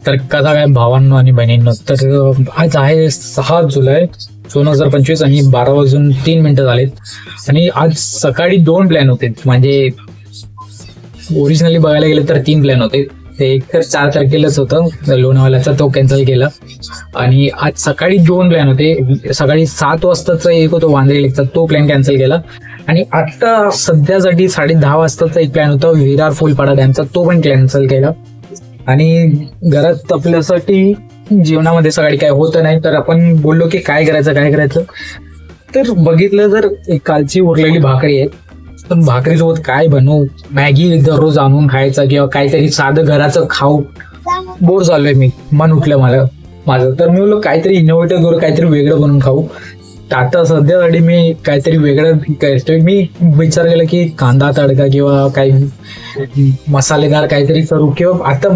तर कसा काय भावांनो आणि बहिणींनो, तर आज आहे 6 जुलै 2025 आणि 12 वाजून 3 मिनिटं झालेत आणि आज सकाळी 2 प्लॅन होते. म्हणजे ओरिजिनली बघायला गेले तर 3 प्लॅन होते. ते एक तर 4 तारखेलाच होतं लोणावळ्याचा, तो कॅन्सल केला. आणि आज सकाळी 2 प्लॅन होते. सकाळी 7 वाजताचा एक होतो वांद्रे लेकचा, तो प्लॅन कॅन्सल केला. आणि आता सध्यासाठी 10:30 वाजताचा एक प्लॅन होता विरार फुलपाडा डॅमचा, तो पण कॅन्सल केला. आणि घरात आपल्यासाठी जेवणामध्ये सकाळी काय होतं नाही, तर आपण बोललो की काय करायचं. तर बघितलं तर एक कालची उरलेली भाकरी आहे, पण भाकरीसोबत काय बनवू, मॅगी दररोज आणून खायचा किंवा काहीतरी साधं घराचं खाऊ, बोर झालोय मी, मन उठलं माझं. तर मी बोललो काहीतरी इनोव्हेटिव्ह करू, काहीतरी वेगळं बनवून खाऊ. तर आता सध्यासाठी मी काहीतरी वेगळं करतोय. मी विचार केला की कांदा तडका किंवा काही मसालेदार काहीतरी करू, किंवा आता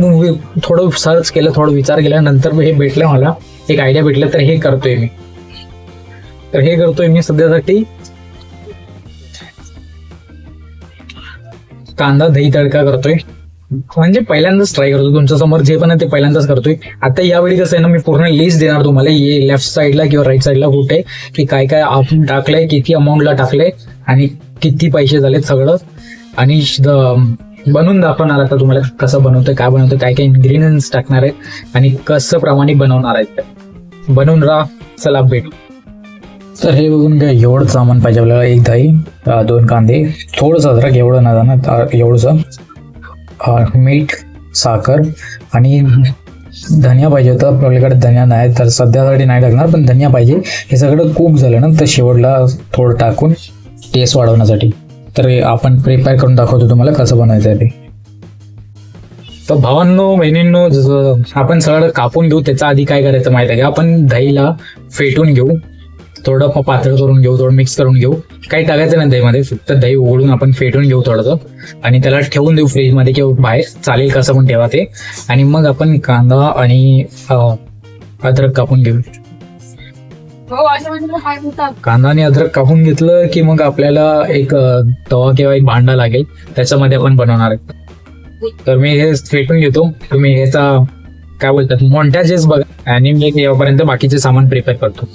थोडं सर्च केलं, थोडं विचार केला, नंतर हे भेटलं, मला एक आयडिया भेटलं, तर हे करतोय मी सध्यासाठी कांदा दही तडका करतोय. म्हणजे पहिल्यांदाच ट्राय करतो, तुमच्या समोर जे पण आहे ते पहिल्यांदाच करतोय. आता यावेळी कसं आहे ना, मी पूर्ण लिस्ट देणार तुम्हाला, ये लेफ्ट साईडला किंवा राईट साईडला कुठे की काय काय आपण टाकलंय, किती अमाऊंटला टाकलंय आणि किती पैसे झालेत सगळं. आणि बनवून दाखवणार आता तुम्हाला कसं बनवतोय, काय बनवतोय, काय काय इन्ग्रेडियंट्स टाकणार आहेत आणि कसं प्रमाणे बनवणार आहेत. बनवून राहा, चला भेटू. तर हे बघून काय एवढं सामान पाहिजे आपल्याला. एक दही, 2 कांदे, थोडंसं अद्रक, एवढं ना जाणार, एवढंसं मीठ, साखर आणि धनिया पाहिजे होता. आपल्याकडे धनिया नाही, तर सध्यासाठी नाही टाकणार, पण धनिया पाहिजे. हे सगळं कुक झालं ना, तर शेवटला थोडं टाकून टेस्ट वाढवण्यासाठी. तर आपण प्रिपेअर करून दाखवतो तुम्हाला कसं बनायचं आहे ते. तर भावांनो बहिणींनो, जसं आपण सगळं कापून घेऊ, त्याच्या आधी काय करायचं माहिती आहे का, आपण दहीला फेटून घेऊ, थोडं पातळ करून घेऊ, थोडं मिक्स करून घेऊ. काही टाकायचं नाही दहीमध्ये, फक्त दही उघडून आपण फेटून घेऊ थोडंसं आणि त्याला ठेवून देऊ फ्रीजमध्ये किंवा बाहेर, चालेल कसं पण ठेवा ते. आणि मग आपण कांदा आणि अद्रक कापून घेऊ. कांदा आणि अद्रक कापून घेतलं की मग आपल्याला एक तवा किंवा एक भांडा लागेल, त्याच्यामध्ये आपण बनवणार आहे. तर मी हे फेटून घेतो, तुम्ही ह्याचा काय बोलतात मोंटाजेस बघा, आणि मी यापर्यंत बाकीचे सामान प्रिपेअर करतो.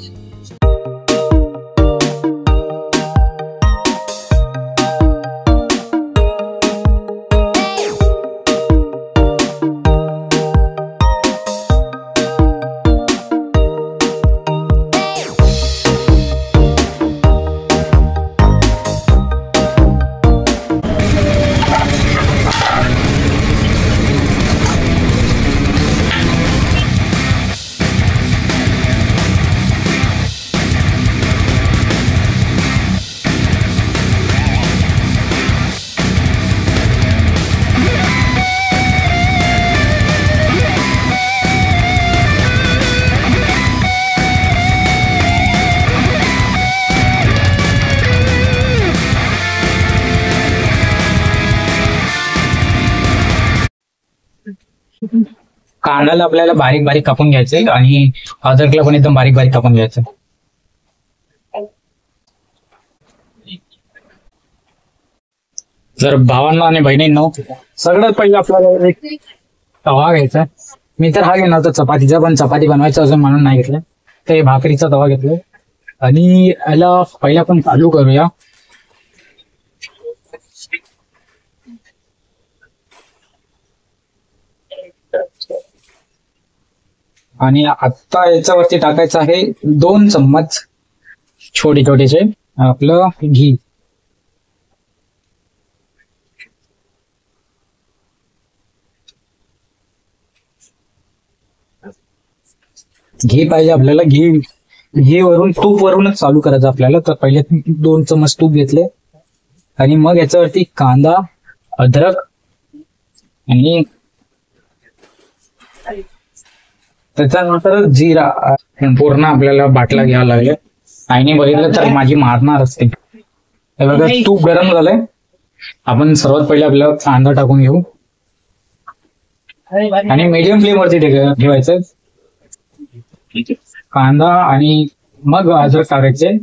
कांद्याला आपल्याला बारीक बारीक कापून घ्यायचंय आणि अद्रकला पण एकदम बारीक बारीक कापून घ्यायचं. जर भावांनो आणि बहिणींनो, सगळ्यात पहिले आपल्याला एक तवा घ्यायचा. मी तर हा घेणार होतो चपातीचा, पण चपाती बनवायचं अजून म्हणून नाही घेतलं, तर भाकरीचा तवा घेतला. आणि याला पहिले आपण चालू करूया. आणि आता याच्यावरती टाकायचं आहे 2 चम्मच छोटे छोटेसे आपलं घी. घी पाहिजे आपल्याला. घी वरून, तूप वरूनच चालू करायचं आपल्याला. तर पहिले 2 चम्मच तूप घेतले आणि मग याच्यावरती कांदा, अद्रक आणि त्याच्यानंतर जिरा पूर्ण आपल्याला बाटला घ्यावा लागेल. आईने बघितलं तर माझी मारणार असते. हे बघा, तूप गरम झालंय. आपण सर्वात पहिले आपल्याला कांदा टाकून घेऊ आणि मीडियम फ्लेम वरती ठेवायचं कांदा, आणि मग अद्रक टाकायचे.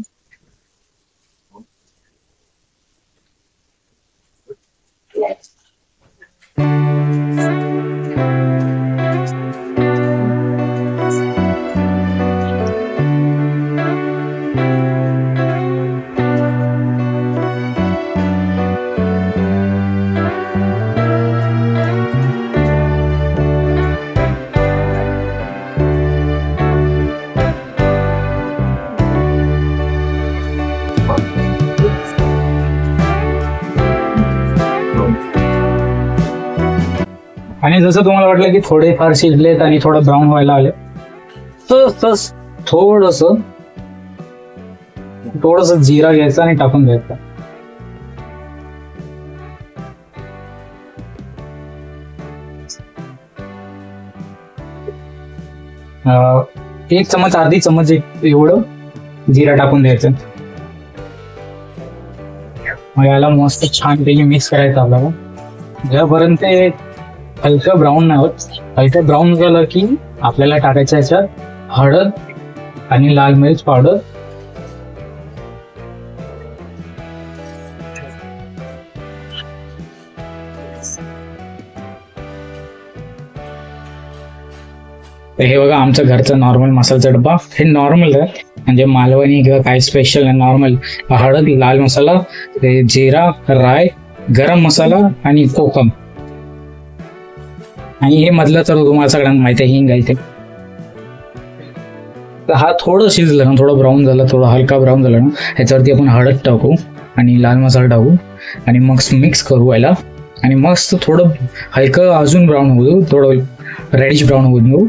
आणि जसं तुम्हाला वाटलं की थोडेफार शिजलेत आणि थोडं ब्राऊन व्हायला आले, तर थोडस जिरा घ्यायचा आणि टाकून घ्यायचा. एक चमच अर्धी चमच एवढं जिरा टाकून द्यायचं. मग याला मस्त छानपैकी मिक्स करायचं आपल्याला, ज्यापर्यंत ते हलकं ब्राऊन नाही होत. हलकं ब्राऊन झालं की आपल्याला टाकायचं याच्यात हळद आणि लाल मिरच पावडर. हे बघा आमचं घरचं नॉर्मल मसाल्याचा डब्बा. हे नॉर्मल आहे, म्हणजे मालवणी किंवा काय स्पेशल आहे नॉर्मल. हळद, लाल मसाला, जिरा, राय, गरम मसाला आणि कोकम. आणि हे मधलं तर तुम्हाला सगळ्यांना माहिती आहे, हिंग आहे ते. हा थोडं शिजलं ना, थोडं ब्राऊन झालं, थोडं हलका ब्राऊन झालं ना, ह्याच्यावरती आपण हळद टाकू आणि लाल मसाला टाकू आणि मग मिक्स करू याला. आणि मस्त थोडं हलकं अजून ब्राऊन होऊ, थोडं रेडिश ब्राऊन होऊन देऊ.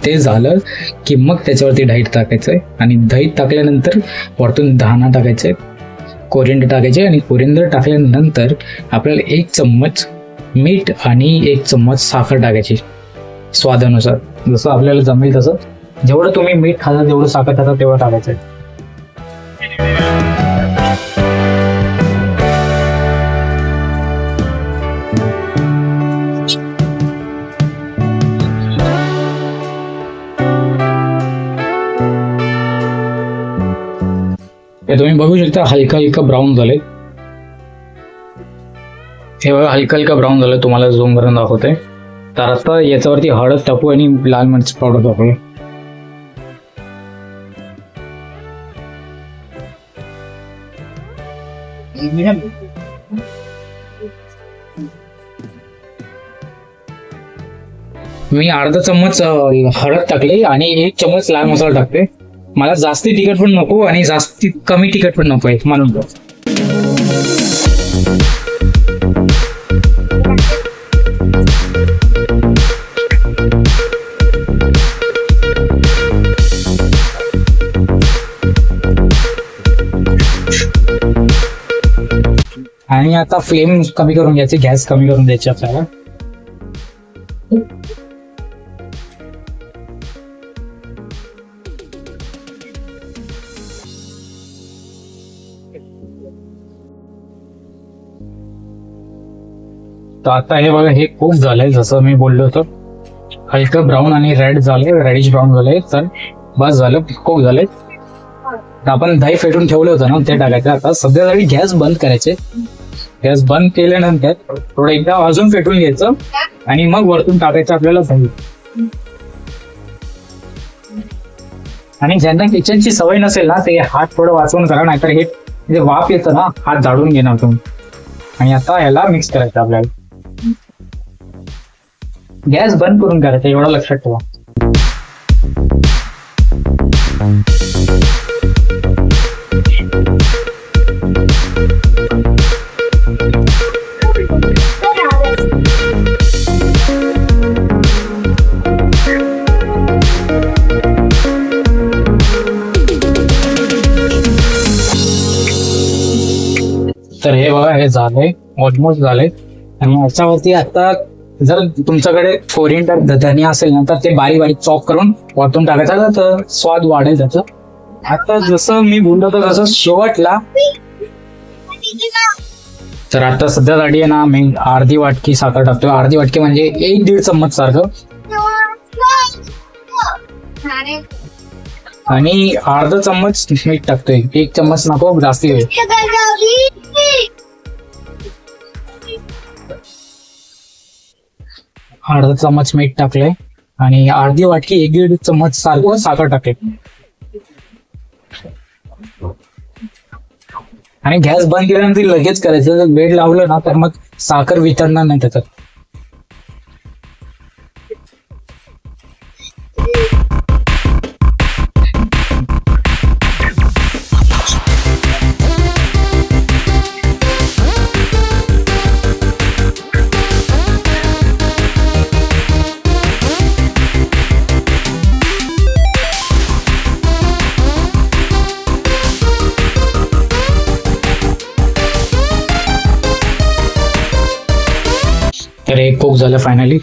ते झालं की मग त्याच्यावरती दही टाकायचंय आणि दही टाकल्यानंतर वरतून धाना टाकायचे, कोरिंडर टाकायचे. आणि कोरिंडर टाकल्यानंतर आपल्याला 1 चम्मच मीठ आणि 1 चम्मच साखर टाकायची स्वादानुसार, जसं आपल्याला जमेल तसं. जेवढं तुम्ही मीठ खाता तेवढं साखर खाता तेवढं टाकायचं. हे तुम्ही बघू शकता हलका ब्राऊन झाले. हे बघा हलका ब्राऊन झालं, तुम्हाला झूम करून दाखवते. तर आता याच्यावरती हळद टाकू आणि लाल मिरच पावडर टाकू. मी अर्धा चम्मच हळद टाकली आणि 1 चम्मच लाल मसाला टाकते. मला जास्ती तिखट पण नको आणि जास्ती कमी तिखट पण नको आहे म्हणून. आणि आता फ्लेम कमी करून घ्यायची, गॅस कमी करून द्यायची आपल्याला. तर आता हे बघा हे खूप झालंय, जसं मी बोललो होतो हलकं ब्राऊन आणि रेड झाले, रेडिश ब्राऊन झाले. तर बस झालं, खूप झाले. आपण दही फेटून ठेवलं होतं ना ते टाकायचं. आता सध्या तरी गॅस बंद करायचे. गॅस बंद केल्यानंतर थोडं एकदा अजून फेटून घ्यायचं आणि मग वरतून टाकायचं आपल्याला दही. आणि ज्यांना किचनची सवय नसेल ना ते हात थोडं वाचवून करा, नाहीतर हे जे वाफ येतं ना हात जाळून घेणार तुम्ही. आणि आता ह्याला मिक्स करायचं आपल्याला. गॅस बंद करून करायचं, एवढं लक्षात ठेवा. तर हे बघा हे झालंय, ऑलमोस्ट झालंय. आणि याच्यावरती आता जर तुमच्याकडे कोरिंडर धनिया असेल ना तर ते बारीक बारीक चॉप करून वरतून टाकायचं, तर स्वाद वाढेल त्याचा. आता जसं मी बोललो तर तसं शेवटला. तर आता सध्यासाठी आहे ना मी अर्धी वाटकी साखर टाकतोय. अर्धी वाटकी म्हणजे 1-1.5 चम्मच सारखं. आणि अर्धा चम्मच मीठ टाकतोय, 1 चम्मच नको जास्ती होईल. अर्धा चम्मच मीठ टाकलंय आणि अर्धी वाटकी 1-1.5 चम्मच सारखं साखर टाकले. आणि गॅस बंद केल्यानंतर लगेच करायचं. जर वेळ लावलं ना तर मग साखर वितळणार नाही त्याच्यात. कुक झालं फायनली.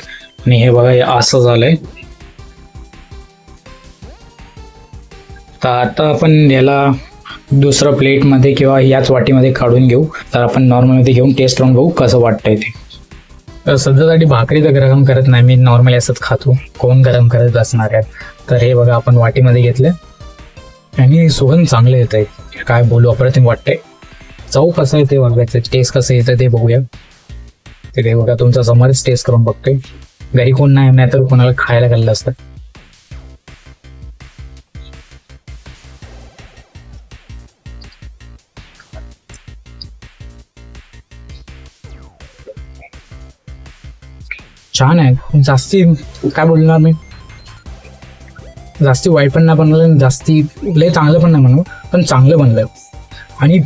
आणि हे बघा हे असं झालंय. तर आता आपण याला दुसरं प्लेटमध्ये किंवा याच वाटीमध्ये काढून घेऊ. तर आपण नॉर्मलमध्ये घेऊन टेस्ट करून बघू कसं वाटतंय ते. तर सध्यासाठी भाकरी तर गरम करत नाही मी, नॉर्मली असंच खातो. कोण गरम करत असणार आहे. तर हे बघा आपण वाटीमध्ये घेतलं आणि सुगंध चांगले येत आहे. काय बोलू, अप्रतिम वाटतंय. चव कसं आहे ते बघायचं, टेस्ट कसं येतं ते बघूया. ते बघा तुमच्या समोरच टेस्ट करून बघतोय. घरी कोण नाही तर कोणाला खायला घाललं असतं. छान आहे. जास्ती काय बोलणार मी, जास्ती वाईट पण नाही बनवलं, जास्ती लय चांगलं पण नाही बनवलं, पण चांगलं बनलं. आणि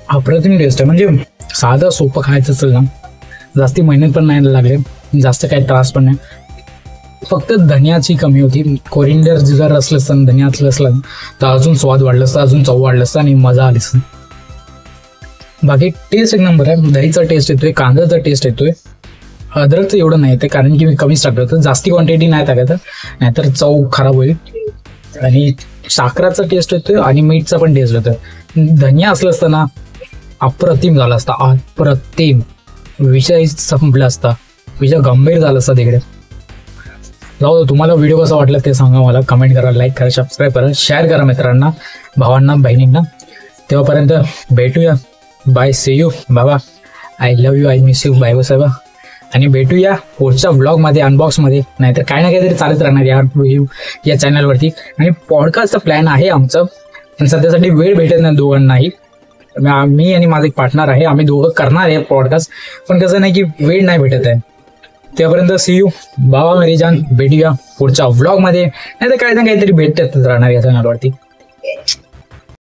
अप्रतिम टेस्ट आहे. म्हणजे साधं सोपं खायचं असेल ना, जास्ती मेहनत पण नाही लागले, जास्त काही त्रास पण नाही. फक्त धनियाची कमी होती. कोरिंडर जर असलं असतं, धनिया असलं तर अजून स्वाद वाढलं असतं, अजून चव वाढलं असतं आणि मजा आली असतं. बाकी टेस्ट एक नंबर आहे. दहीचा टेस्ट येतोय, कांद्याचा टेस्ट येतोय. अद्रकचं एवढं नाही येतं कारण की मी कमीच टाकलं होतं. जास्ती क्वांटिटी नाही टाकायचं, नाहीतर चव खराब होईल. आणि साखराचा टेस्ट येतोय आणि मीठचा पण टेस्ट येतोय. धनिया असलं असतं ना, अप्रतिम झाला असता. अप्रतिम विषय संपला असता, विषय गंभीर झाला असता तिकडे. जाऊ दे, तुम्हाला व्हिडिओ कसा वाटला ते सांगा मला. कमेंट करा, लाईक करा, सबस्क्राईब करा, शेअर करा मित्रांना, भावांना, बहिणींना. तेव्हापर्यंत भेटूया. बाय, सी यू बाबा. I love you, I miss you. Bye साहेबा. आणि भेटूया पुढच्या ब्लॉगमध्ये, अनबॉक्समध्ये. नाहीतर काही ना काहीतरी चालत राहणार या चॅनलवरती. आणि पॉडकास्टचा प्लॅन आहे आमचं, पण सध्यासाठी वेळ भेटत नाही दोघांनाही. मी आणि माझा एक पार्टनर आहे, आम्ही दोघं करणार आहे पॉडकास्ट, पण कसं नाही की वेळ नाही भेटत आहे. तेव्हापर्यंत सी यू बाबा मेरी जान. भेटूया पुढच्या व्लॉगमध्ये, नाही तर काही ना काहीतरी भेटत राहणार या चॅनलवरती.